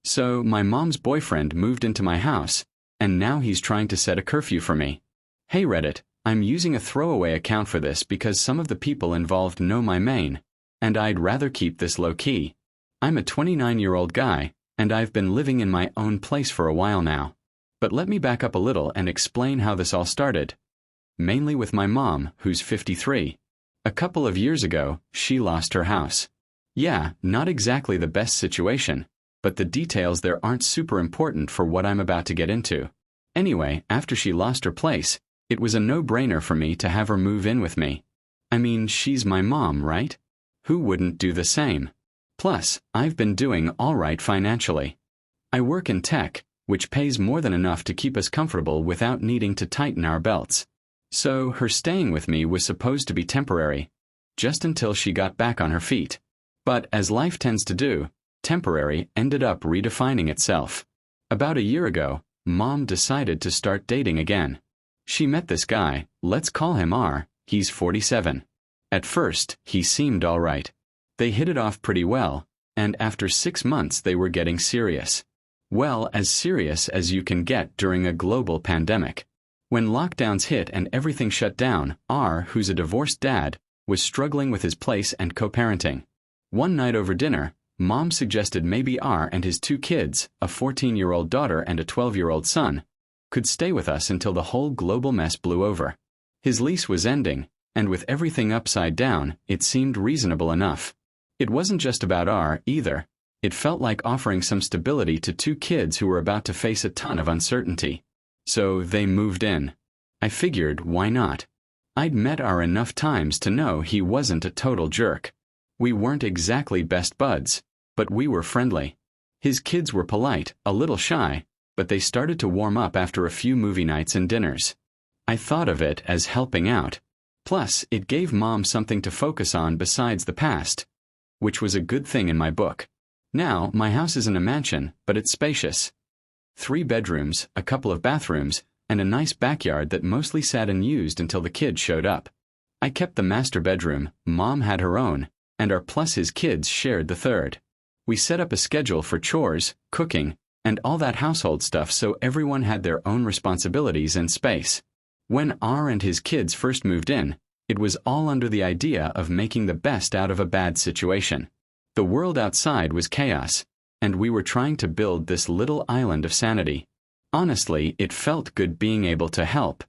So my mom's boyfriend moved into my house, and now he's trying to set a curfew for me. Hey Reddit, I'm using a throwaway account for this because some of the people involved know my main, and I'd rather keep this low-key. I'm a 29-year-old guy, and I've been living in my own place for a while now. But let me back up a little and explain how this all started. Mainly with my mom, who's 53. A couple of years ago, she lost her house. Yeah, not exactly the best situation, but the details there aren't super important for what I'm about to get into. Anyway, after she lost her place, it was a no-brainer for me to have her move in with me. I mean, she's my mom, right? Who wouldn't do the same? Plus, I've been doing all right financially. I work in tech, which pays more than enough to keep us comfortable without needing to tighten our belts. So her staying with me was supposed to be temporary, just until she got back on her feet. But as life tends to do, temporary ended up redefining itself. About a year ago, Mom decided to start dating again. She met this guy, let's call him R, he's 47. At first, he seemed all right. They hit it off pretty well, and after 6 months they were getting serious. Well, as serious as you can get during a global pandemic. When lockdowns hit and everything shut down, R, who's a divorced dad, was struggling with his place and co-parenting. One night over dinner, Mom suggested maybe R and his 2 kids, a 14-year-old daughter and a 12-year-old son, could stay with us until the whole global mess blew over. His lease was ending, and with everything upside down, it seemed reasonable enough. It wasn't just about R, either. It felt like offering some stability to 2 kids who were about to face a ton of uncertainty. So they moved in. I figured, why not? I'd met R enough times to know he wasn't a total jerk. We weren't exactly best buds, but we were friendly. His kids were polite, a little shy, but they started to warm up after a few movie nights and dinners. I thought of it as helping out. Plus, it gave Mom something to focus on besides the past, which was a good thing in my book. Now, my house isn't a mansion, but it's spacious. 3 bedrooms, a couple of bathrooms, and a nice backyard that mostly sat unused until the kids showed up. I kept the master bedroom, Mom had her own, and R plus his kids shared the third. We set up a schedule for chores, cooking, and all that household stuff so everyone had their own responsibilities and space. When R and his kids first moved in, it was all under the idea of making the best out of a bad situation. The world outside was chaos, and we were trying to build this little island of sanity. Honestly, it felt good being able to help.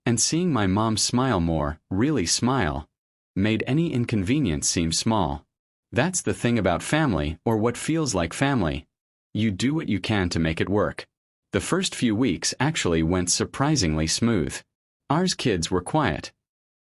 And seeing my mom smile more, really smile, made any inconvenience seem small. That's the thing about family, or what feels like family. You do what you can to make it work. The first few weeks actually went surprisingly smooth. R's kids were quiet.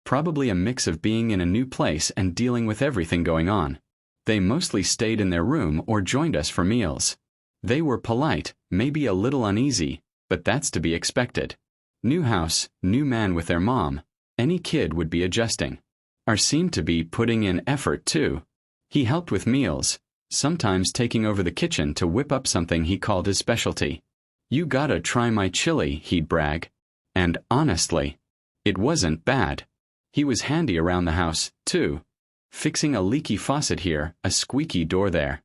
Probably a mix of being in a new place and dealing with everything going on. They mostly stayed in their room or joined us for meals. They were polite, maybe a little uneasy, but that's to be expected. New house, new man with their mom. Any kid would be adjusting. R seemed to be putting in effort too. He helped with meals, sometimes taking over the kitchen to whip up something he called his specialty. You gotta try my chili, he'd brag. And honestly, it wasn't bad. He was handy around the house, too. Fixing a leaky faucet here, a squeaky door there.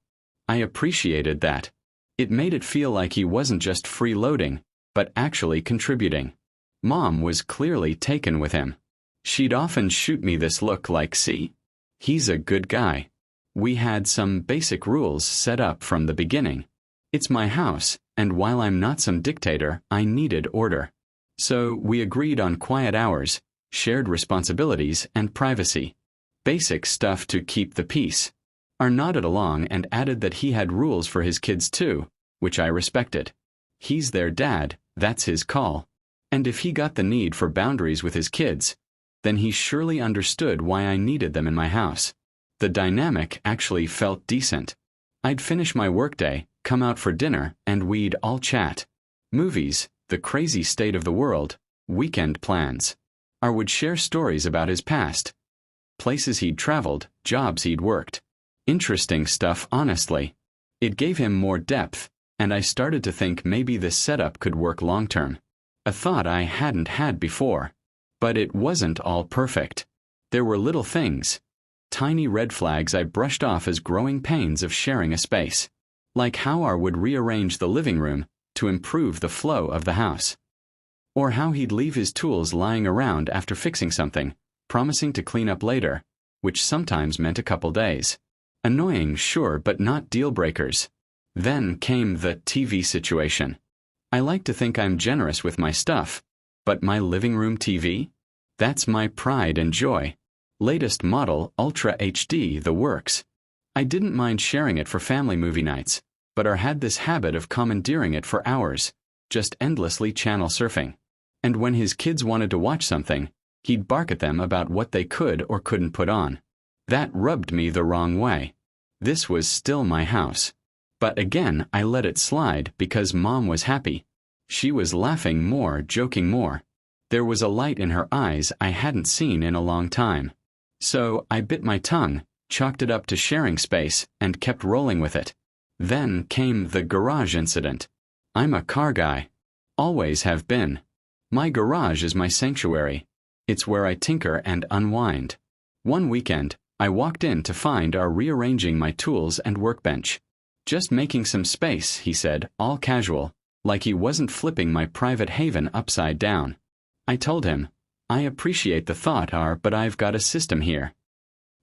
I appreciated that. It made it feel like he wasn't just freeloading, but actually contributing. Mom was clearly taken with him. She'd often shoot me this look like, see? He's a good guy. We had some basic rules set up from the beginning. It's my house, and while I'm not some dictator, I needed order. So we agreed on quiet hours, shared responsibilities, and privacy. Basic stuff to keep the peace. R nodded along and added that he had rules for his kids too, which I respected. He's their dad, that's his call. And if he got the need for boundaries with his kids, then he surely understood why I needed them in my house. The dynamic actually felt decent. I'd finish my workday, come out for dinner, and we'd all chat. Movies, the crazy state of the world, weekend plans. R would share stories about his past. Places he'd traveled, jobs he'd worked. Interesting stuff, honestly. It gave him more depth, and I started to think maybe this setup could work long-term. A thought I hadn't had before. But it wasn't all perfect. There were little things. Tiny red flags I brushed off as growing pains of sharing a space. like how I would rearrange the living room to improve the flow of the house. Or how he'd leave his tools lying around after fixing something, promising to clean up later, which sometimes meant a couple days. Annoying, sure, but not deal breakers. Then came the TV situation. I like to think I'm generous with my stuff, but my living room TV? That's my pride and joy. Latest model, Ultra HD, the works. I didn't mind sharing it for family movie nights, but had this habit of commandeering it for hours, just endlessly channel surfing. And when his kids wanted to watch something, he'd bark at them about what they could or couldn't put on. That rubbed me the wrong way. This was still my house. But again, I let it slide because Mom was happy. She was laughing more, joking more. There was a light in her eyes I hadn't seen in a long time. So I bit my tongue, chalked it up to sharing space, and kept rolling with it. Then came the garage incident. I'm a car guy. Always have been. My garage is my sanctuary. It's where I tinker and unwind. One weekend, I walked in to find our rearranging my tools and workbench. Just making some space, he said, all casual, like he wasn't flipping my private haven upside down. I told him, I appreciate the thought, but I've got a system here.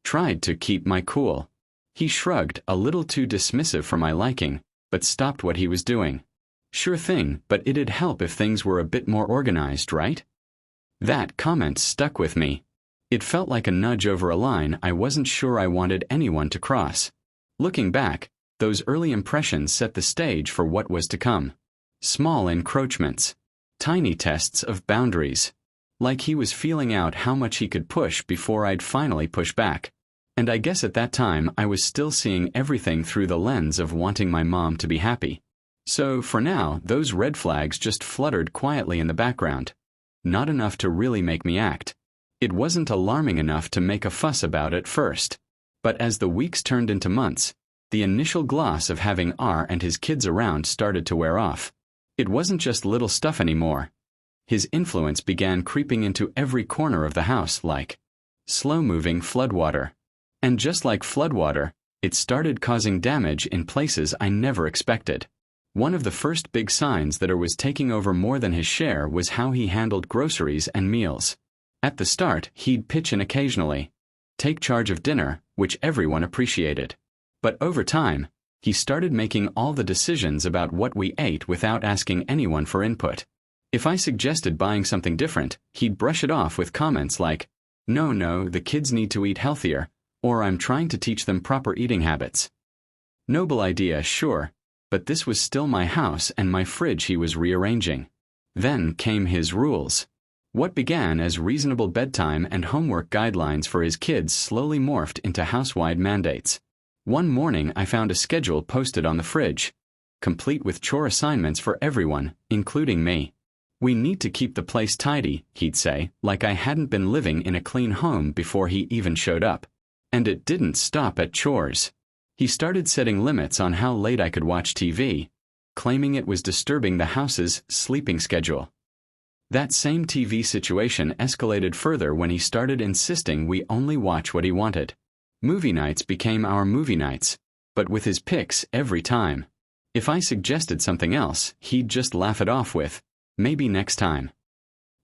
Tried to keep my cool. He shrugged, a little too dismissive for my liking, but stopped what he was doing. Sure thing, but it'd help if things were a bit more organized, right? That comment stuck with me. It felt like a nudge over a line I wasn't sure I wanted anyone to cross. Looking back, those early impressions set the stage for what was to come. Small encroachments. Tiny tests of boundaries. Like he was feeling out how much he could push before I'd finally push back. And I guess at that time I was still seeing everything through the lens of wanting my mom to be happy. So for now, those red flags just fluttered quietly in the background. Not enough to really make me act. It wasn't alarming enough to make a fuss about at first. But as the weeks turned into months, the initial gloss of having R and his kids around started to wear off. It wasn't just little stuff anymore. His influence began creeping into every corner of the house like slow-moving floodwater. And just like floodwater, it started causing damage in places I never expected. One of the first big signs that was taking over more than his share was how he handled groceries and meals. At the start, he'd pitch in occasionally, take charge of dinner, which everyone appreciated. But over time, he started making all the decisions about what we ate without asking anyone for input. If I suggested buying something different, he'd brush it off with comments like, no, the kids need to eat healthier, or I'm trying to teach them proper eating habits. Noble idea, sure, but this was still my house and my fridge he was rearranging. Then came his rules. What began as reasonable bedtime and homework guidelines for his kids slowly morphed into house-wide mandates. One morning I found a schedule posted on the fridge, complete with chore assignments for everyone, including me. We need to keep the place tidy, he'd say, like I hadn't been living in a clean home before he even showed up. And it didn't stop at chores. He started setting limits on how late I could watch TV, claiming it was disturbing the house's sleeping schedule. That same TV situation escalated further when he started insisting we only watch what he wanted. Movie nights became our movie nights, but with his picks every time. If I suggested something else, he'd just laugh it off with, maybe next time.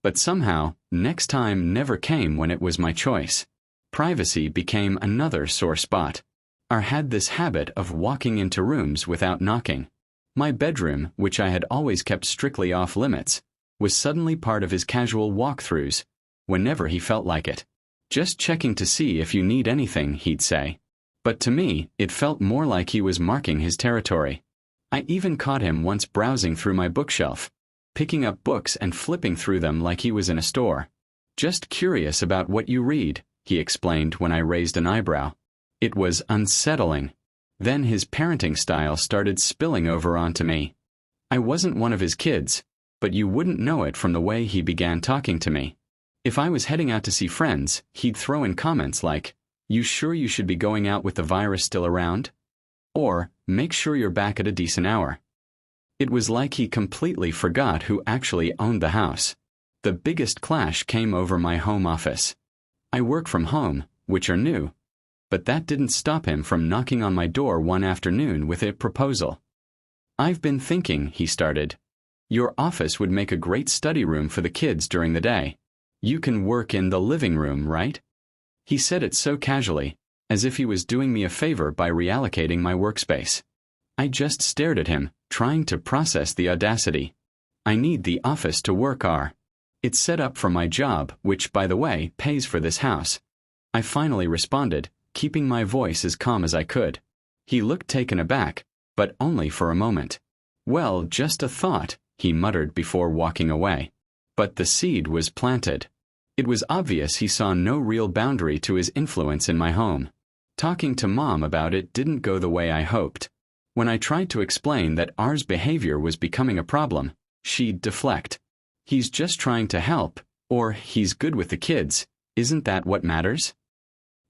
But somehow, next time never came when it was my choice. Privacy became another sore spot. I had this habit of walking into rooms without knocking. My bedroom, which I had always kept strictly off limits, was suddenly part of his casual walkthroughs, whenever he felt like it. Just checking to see if you need anything, he'd say. But to me, it felt more like he was marking his territory. I even caught him once browsing through my bookshelf, picking up books and flipping through them like he was in a store. Just curious about what you read, he explained when I raised an eyebrow. It was unsettling. Then his parenting style started spilling over onto me. I wasn't one of his kids, but you wouldn't know it from the way he began talking to me. If I was heading out to see friends, he'd throw in comments like, "You sure you should be going out with the virus still around?" Or, "Make sure you're back at a decent hour." It was like he completely forgot who actually owned the house. The biggest clash came over my home office. I work from home, which are new. But that didn't stop him from knocking on my door one afternoon with a proposal. "I've been thinking," he started. "Your office would make a great study room for the kids during the day. You can work in the living room, right?" He said it so casually, as if he was doing me a favor by reallocating my workspace. I just stared at him, trying to process the audacity. "I need the office to work on. It's set up for my job, which, by the way, pays for this house." I finally responded, keeping my voice as calm as I could. He looked taken aback, but only for a moment. "Well, just a thought," he muttered before walking away. But the seed was planted. It was obvious he saw no real boundary to his influence in my home. Talking to Mom about it didn't go the way I hoped. When I tried to explain that ours behavior was becoming a problem, she'd deflect. "He's just trying to help," or "he's good with the kids. Isn't that what matters?"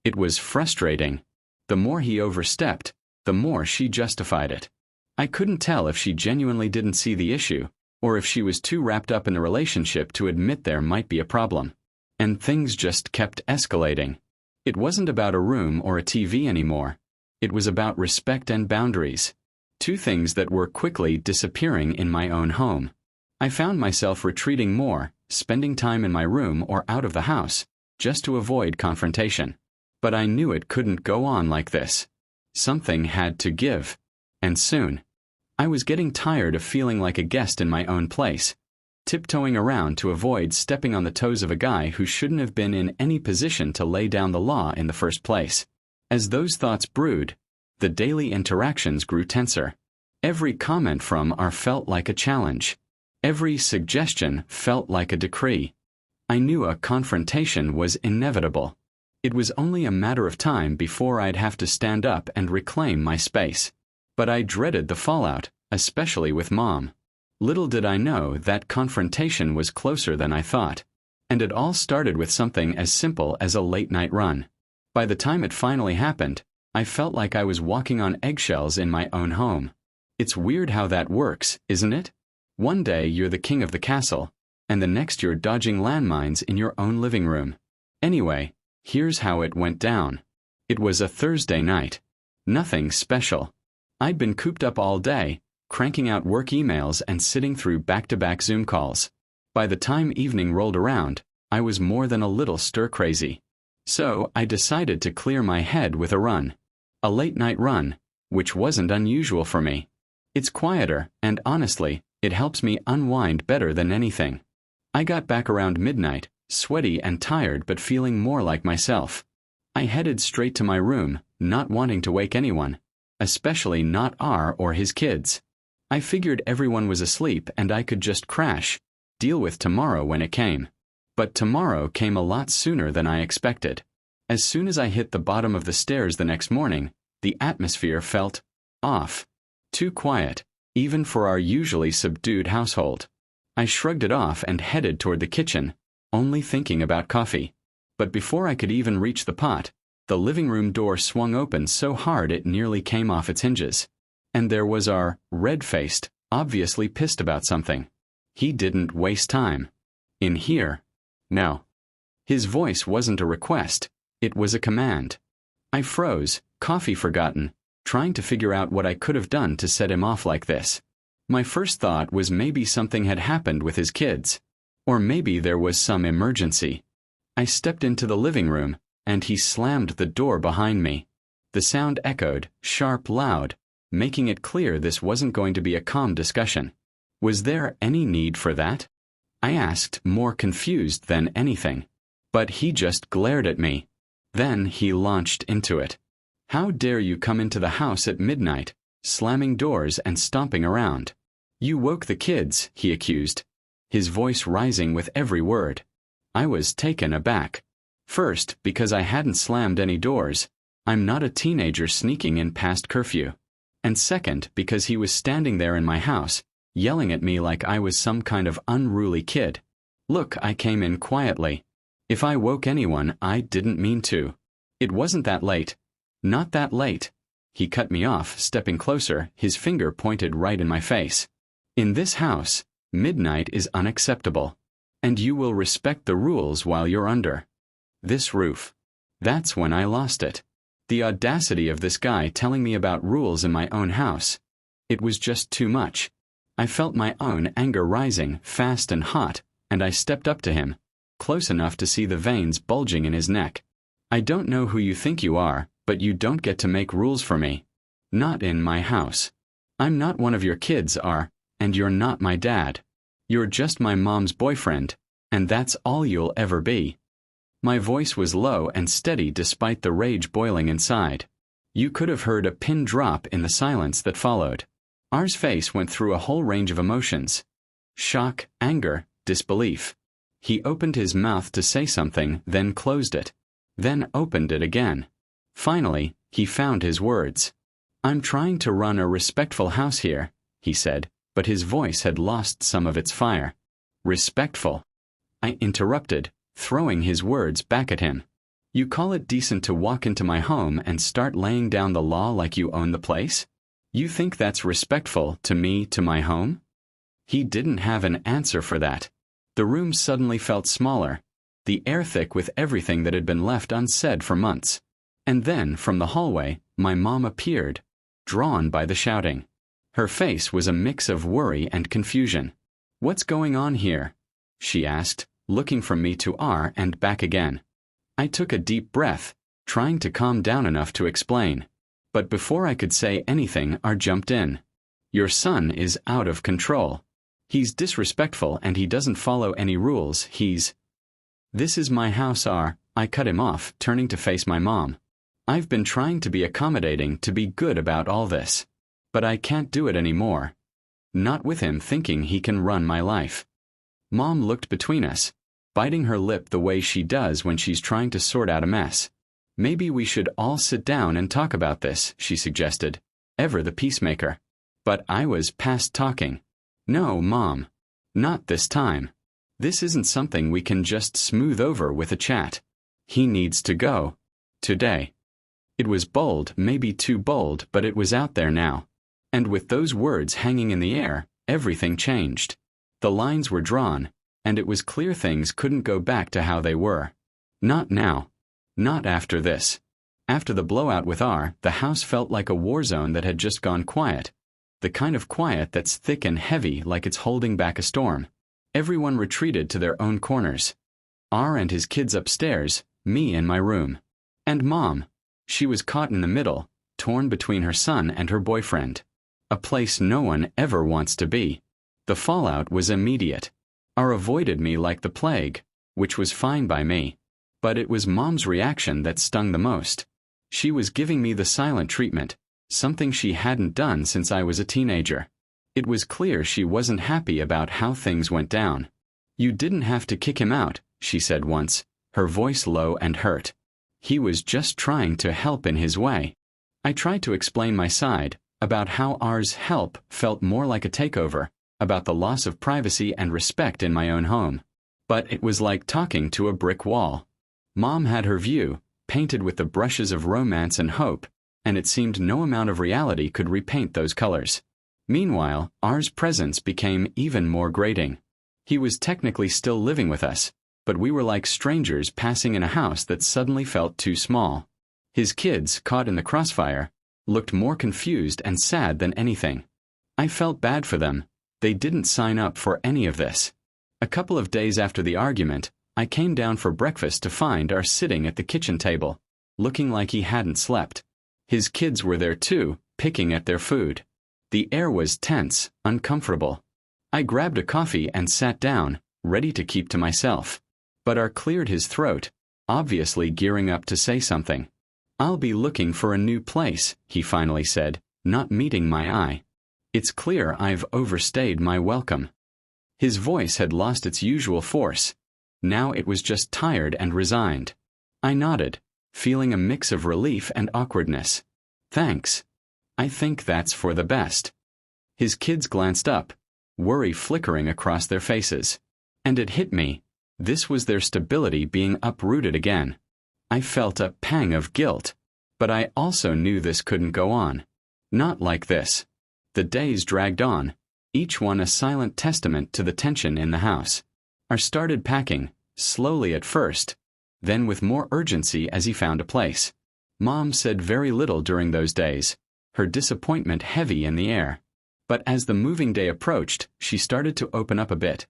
It was frustrating. The more he overstepped, the more she justified it. I couldn't tell if she genuinely didn't see the issue, or if she was too wrapped up in the relationship to admit there might be a problem. And things just kept escalating. It wasn't about a room or a TV anymore. It was about respect and boundaries. Two things that were quickly disappearing in my own home. I found myself retreating more, spending time in my room or out of the house, just to avoid confrontation. But I knew it couldn't go on like this. Something had to give. And soon. I was getting tired of feeling like a guest in my own place, tiptoeing around to avoid stepping on the toes of a guy who shouldn't have been in any position to lay down the law in the first place. As those thoughts brewed, the daily interactions grew tenser. Every comment from R felt like a challenge. Every suggestion felt like a decree. I knew a confrontation was inevitable. It was only a matter of time before I'd have to stand up and reclaim my space. But I dreaded the fallout, especially with Mom. Little did I know that confrontation was closer than I thought. And it all started with something as simple as a late-night run. By the time it finally happened, I felt like I was walking on eggshells in my own home. It's weird how that works, isn't it? One day you're the king of the castle, and the next you're dodging landmines in your own living room. Anyway, here's how it went down. It was a Thursday night. Nothing special. I'd been cooped up all day, cranking out work emails and sitting through back-to-back Zoom calls. By the time evening rolled around, I was more than a little stir-crazy. So I decided to clear my head with a run. A late-night run, which wasn't unusual for me. It's quieter, and honestly, it helps me unwind better than anything. I got back around midnight, sweaty and tired but feeling more like myself. I headed straight to my room, not wanting to wake anyone, especially not R or his kids. I figured everyone was asleep and I could just crash, deal with tomorrow when it came. But tomorrow came a lot sooner than I expected. As soon as I hit the bottom of the stairs the next morning, the atmosphere felt off. Too quiet, even for our usually subdued household. I shrugged it off and headed toward the kitchen, only thinking about coffee. But before I could even reach the pot, the living room door swung open so hard it nearly came off its hinges. And there was R, red-faced, obviously pissed about something. He didn't waste time. "In here." No. His voice wasn't a request, it was a command. I froze, coffee forgotten, trying to figure out what I could have done to set him off like this. My first thought was maybe something had happened with his kids. Or maybe there was some emergency. I stepped into the living room, and he slammed the door behind me. The sound echoed, sharp, loud, making it clear this wasn't going to be a calm discussion. Was there any need for that? I asked, more confused than anything. But he just glared at me. Then he launched into it. "How dare you come into the house at midnight, slamming doors and stomping around? You woke the kids," he accused, his voice rising with every word. I was taken aback. First, because I hadn't slammed any doors. I'm not a teenager sneaking in past curfew. And second, because he was standing there in my house, yelling at me like I was some kind of unruly kid. Look, I came in quietly. If I woke anyone, I didn't mean to. It wasn't that late. Not that late. He cut me off, stepping closer, his finger pointed right in my face. In this house, midnight is unacceptable. And you will respect the rules while you're under this roof. That's when I lost it. The audacity of this guy telling me about rules in my own house. It was just too much. I felt my own anger rising, fast and hot, and I stepped up to him, close enough to see the veins bulging in his neck. I don't know who you think you are, but you don't get to make rules for me. Not in my house. I'm not one of your kids, and you're not my dad. You're just my mom's boyfriend, and that's all you'll ever be. My voice was low and steady despite the rage boiling inside. You could have heard a pin drop in the silence that followed. R's face went through a whole range of emotions. Shock, anger, disbelief. He opened his mouth to say something, then closed it. Then opened it again. Finally, he found his words. I'm trying to run a respectful house here, he said, but his voice had lost some of its fire. Respectful. I interrupted, throwing his words back at him. You call it decent to walk into my home and start laying down the law like you own the place? You think that's respectful to me, to my home? He didn't have an answer for that. The room suddenly felt smaller, the air thick with everything that had been left unsaid for months. And then, from the hallway, my mom appeared, drawn by the shouting. Her face was a mix of worry and confusion. What's going on here? She asked, looking from me to R and back again. I took a deep breath, trying to calm down enough to explain. But before I could say anything, R jumped in. Your son is out of control. He's disrespectful and he doesn't follow any rules. This is my house, R. I cut him off, turning to face my mom. I've been trying to be accommodating, to be good about all this. But I can't do it anymore. Not with him thinking he can run my life. Mom looked between us, biting her lip the way she does when she's trying to sort out a mess. Maybe we should all sit down and talk about this, she suggested, ever the peacemaker. But I was past talking. No, Mom. Not this time. This isn't something we can just smooth over with a chat. He needs to go. Today. It was bold, maybe too bold, but it was out there now. And with those words hanging in the air, everything changed. The lines were drawn, and it was clear things couldn't go back to how they were. Not now. Not after this. After the blowout with R, the house felt like a war zone that had just gone quiet. The kind of quiet that's thick and heavy like it's holding back a storm. Everyone retreated to their own corners. R and his kids upstairs, me in my room. And Mom. She was caught in the middle, torn between her son and her boyfriend. A place no one ever wants to be. The fallout was immediate. R avoided me like the plague, which was fine by me. But it was Mom's reaction that stung the most. She was giving me the silent treatment, something she hadn't done since I was a teenager. It was clear she wasn't happy about how things went down. You didn't have to kick him out, she said once, her voice low and hurt. He was just trying to help in his way. I tried to explain my side, about how R's help felt more like a takeover, about the loss of privacy and respect in my own home. But it was like talking to a brick wall. Mom had her view, painted with the brushes of romance and hope, and it seemed no amount of reality could repaint those colors. Meanwhile, R's presence became even more grating. He was technically still living with us, but we were like strangers passing in a house that suddenly felt too small. His kids, caught in the crossfire, looked more confused and sad than anything. I felt bad for them. They didn't sign up for any of this. A couple of days after the argument, I came down for breakfast to find R sitting at the kitchen table, looking like he hadn't slept. His kids were there too, picking at their food. The air was tense, uncomfortable. I grabbed a coffee and sat down, ready to keep to myself. But R cleared his throat, obviously gearing up to say something. I'll be looking for a new place, he finally said, not meeting my eye. It's clear I've overstayed my welcome. His voice had lost its usual force. Now it was just tired and resigned. I nodded, feeling a mix of relief and awkwardness. Thanks. I think that's for the best. His kids glanced up, worry flickering across their faces. And it hit me. This was their stability being uprooted again. I felt a pang of guilt. But I also knew this couldn't go on. Not like this. The days dragged on, each one a silent testament to the tension in the house. R started packing, slowly at first, then with more urgency as he found a place. Mom said very little during those days, her disappointment heavy in the air. But as the moving day approached, she started to open up a bit.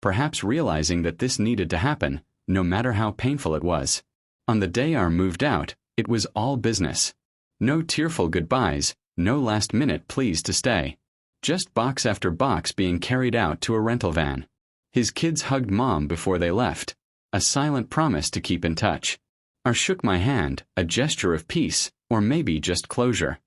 Perhaps realizing that this needed to happen, no matter how painful it was. On the day our moved out, it was all business. No tearful goodbyes, no last-minute pleas to stay. Just box after box being carried out to a rental van. His kids hugged Mom before they left, a silent promise to keep in touch. R shook my hand, a gesture of peace, or maybe just closure.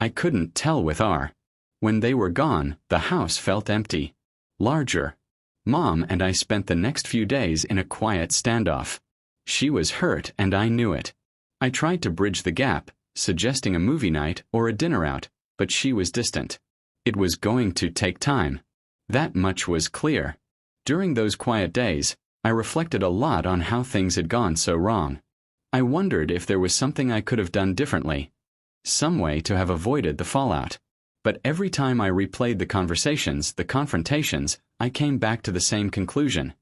I couldn't tell with R. When they were gone, the house felt empty. Larger. Mom and I spent the next few days in a quiet standoff. She was hurt and I knew it. I tried to bridge the gap, suggesting a movie night or a dinner out, but she was distant. It was going to take time. That much was clear. During those quiet days, I reflected a lot on how things had gone so wrong. I wondered if there was something I could have done differently. Some way to have avoided the fallout. But every time I replayed the conversations, the confrontations, I came back to the same conclusion.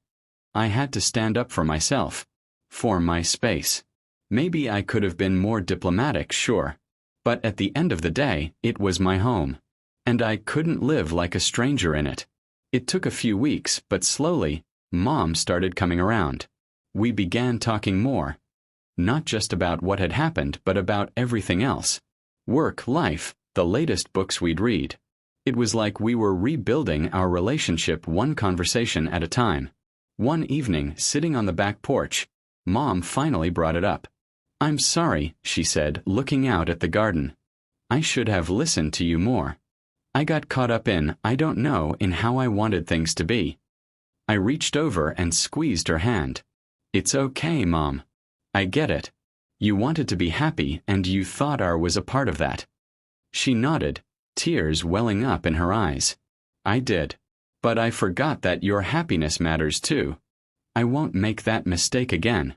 I had to stand up for myself. For my space. Maybe I could have been more diplomatic, sure. But at the end of the day, it was my home. And I couldn't live like a stranger in it. It took a few weeks, but slowly, Mom started coming around. We began talking more. Not just about what had happened, but about everything else. Work, life, the latest books we'd read. It was like we were rebuilding our relationship one conversation at a time. One evening, sitting on the back porch, Mom finally brought it up. "I'm sorry," she said, looking out at the garden. "I should have listened to you more. I got caught up in how I wanted things to be." I reached over and squeezed her hand. "It's okay, Mom. I get it. You wanted to be happy and you thought R was a part of that." She nodded, tears welling up in her eyes. "I did. But I forgot that your happiness matters too. I won't make that mistake again."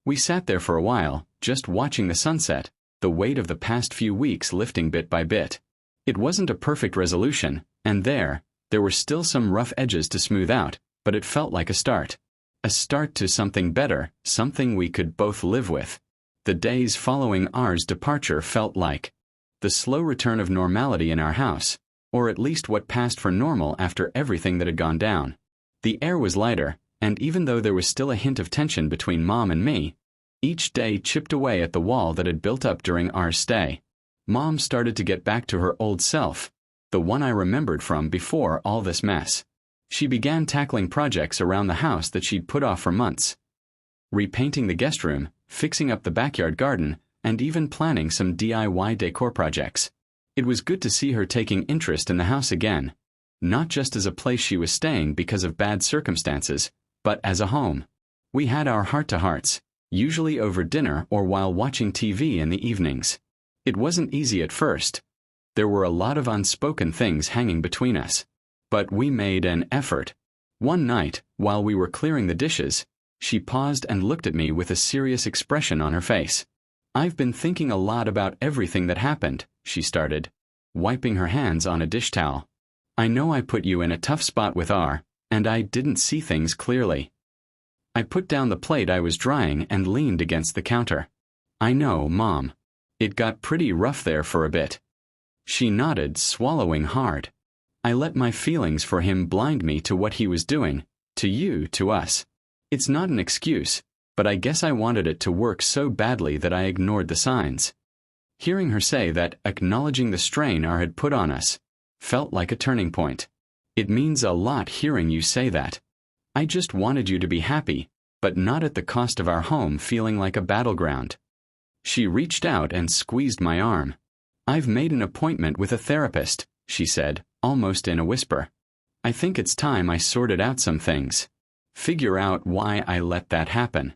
We sat there for a while, just watching the sunset, the weight of the past few weeks lifting bit by bit. It wasn't a perfect resolution, and there were still some rough edges to smooth out, but it felt like a start. A start to something better, something we could both live with. The days following R's departure felt like the slow return of normality in our house, or at least what passed for normal after everything that had gone down. The air was lighter, and even though there was still a hint of tension between Mom and me, each day chipped away at the wall that had built up during R's stay. Mom started to get back to her old self, the one I remembered from before all this mess. She began tackling projects around the house that she'd put off for months. Repainting the guest room, fixing up the backyard garden, and even planning some DIY decor projects. It was good to see her taking interest in the house again, not just as a place she was staying because of bad circumstances, but as a home. We had our heart-to-hearts, usually over dinner or while watching TV in the evenings. It wasn't easy at first. There were a lot of unspoken things hanging between us. But we made an effort. One night, while we were clearing the dishes, she paused and looked at me with a serious expression on her face. "I've been thinking a lot about everything that happened," she started, wiping her hands on a dish towel. "I know I put you in a tough spot with R, and I didn't see things clearly." I put down the plate I was drying and leaned against the counter. "I know, Mom. It got pretty rough there for a bit." She nodded, swallowing hard. "I let my feelings for him blind me to what he was doing, to you, to us. It's not an excuse, but I guess I wanted it to work so badly that I ignored the signs." Hearing her say that, acknowledging the strain R had put on us, felt like a turning point. "It means a lot hearing you say that. I just wanted you to be happy, but not at the cost of our home feeling like a battleground." She reached out and squeezed my arm. "I've made an appointment with a therapist," she said, almost in a whisper. "I think it's time I sorted out some things. Figure out why I let that happen."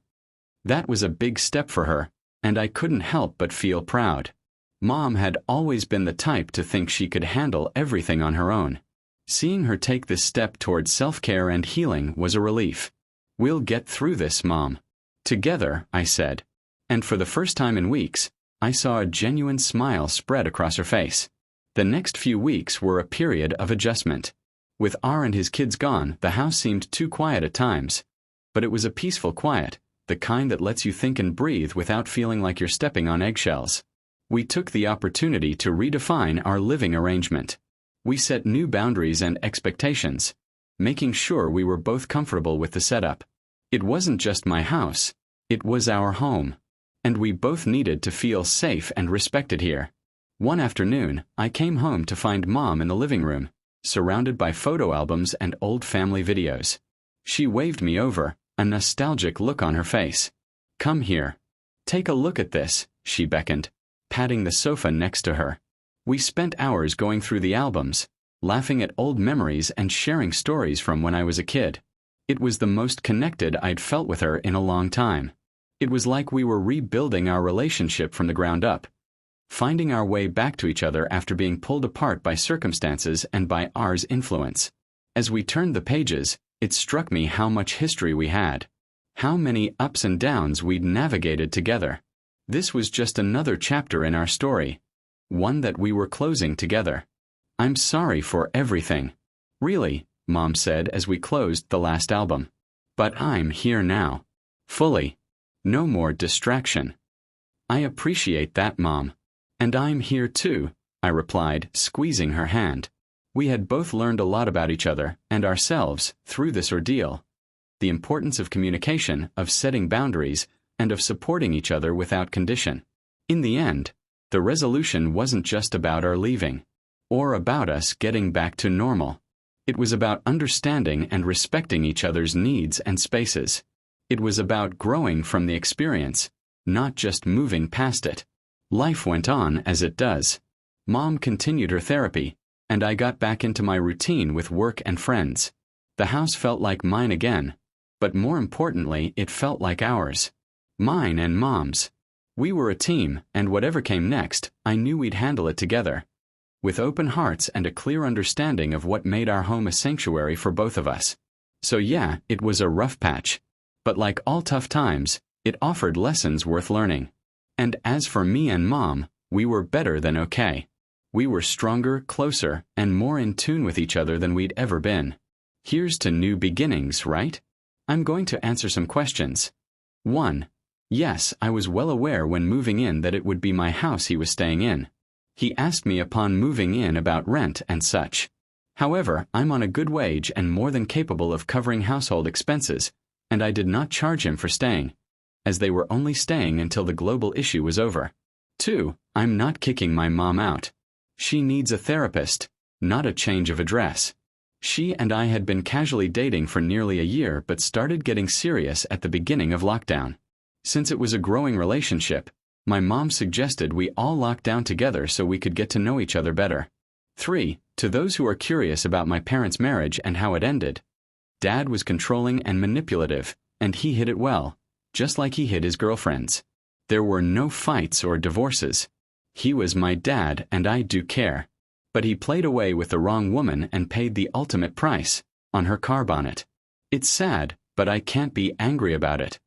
That was a big step for her, and I couldn't help but feel proud. Mom had always been the type to think she could handle everything on her own. Seeing her take this step towards self-care and healing was a relief. "We'll get through this, Mom. Together," I said. And for the first time in weeks, I saw a genuine smile spread across her face. The next few weeks were a period of adjustment. With R and his kids gone, the house seemed too quiet at times. But it was a peaceful quiet, the kind that lets you think and breathe without feeling like you're stepping on eggshells. We took the opportunity to redefine our living arrangement. We set new boundaries and expectations, making sure we were both comfortable with the setup. It wasn't just my house, it was our home. And we both needed to feel safe and respected here. One afternoon, I came home to find Mom in the living room, surrounded by photo albums and old family videos. She waved me over, a nostalgic look on her face. "Come here. Take a look at this," she beckoned, patting the sofa next to her. We spent hours going through the albums, laughing at old memories and sharing stories from when I was a kid. It was the most connected I'd felt with her in a long time. It was like we were rebuilding our relationship from the ground up, finding our way back to each other after being pulled apart by circumstances and by ours influence. As we turned the pages, it struck me how much history we had, how many ups and downs we'd navigated together. This was just another chapter in our story, one that we were closing together. "I'm sorry for everything. Really," Mom said as we closed the last album. "But I'm here now. Fully. No more distraction." "I appreciate that, Mom. And I'm here too," I replied, squeezing her hand. We had both learned a lot about each other and ourselves through this ordeal. The importance of communication, of setting boundaries, and of supporting each other without condition. In the end, the resolution wasn't just about our leaving, or about us getting back to normal. It was about understanding and respecting each other's needs and spaces. It was about growing from the experience, not just moving past it. Life went on as it does. Mom continued her therapy, and I got back into my routine with work and friends. The house felt like mine again, but more importantly, it felt like ours. Mine and Mom's. We were a team, and whatever came next, I knew we'd handle it together, with open hearts and a clear understanding of what made our home a sanctuary for both of us. So yeah, it was a rough patch, but like all tough times, it offered lessons worth learning. And as for me and Mom, we were better than okay. We were stronger, closer, and more in tune with each other than we'd ever been. Here's to new beginnings, right? I'm going to answer some questions. 1. Yes, I was well aware when moving in that it would be my house he was staying in. He asked me upon moving in about rent and such. However, I'm on a good wage and more than capable of covering household expenses, and I did not charge him for staying, as they were only staying until the global issue was over. 2. I'm not kicking my mom out. She needs a therapist, not a change of address. She and I had been casually dating for nearly a year but started getting serious at the beginning of lockdown. Since it was a growing relationship, my mom suggested we all lock down together so we could get to know each other better. 3. To those who are curious about my parents' marriage and how it ended, Dad was controlling and manipulative, and he hid it well, just like he hid his girlfriends. There were no fights or divorces. He was my dad and I do care. But he played away with the wrong woman and paid the ultimate price, on her car bonnet. It's sad, but I can't be angry about it.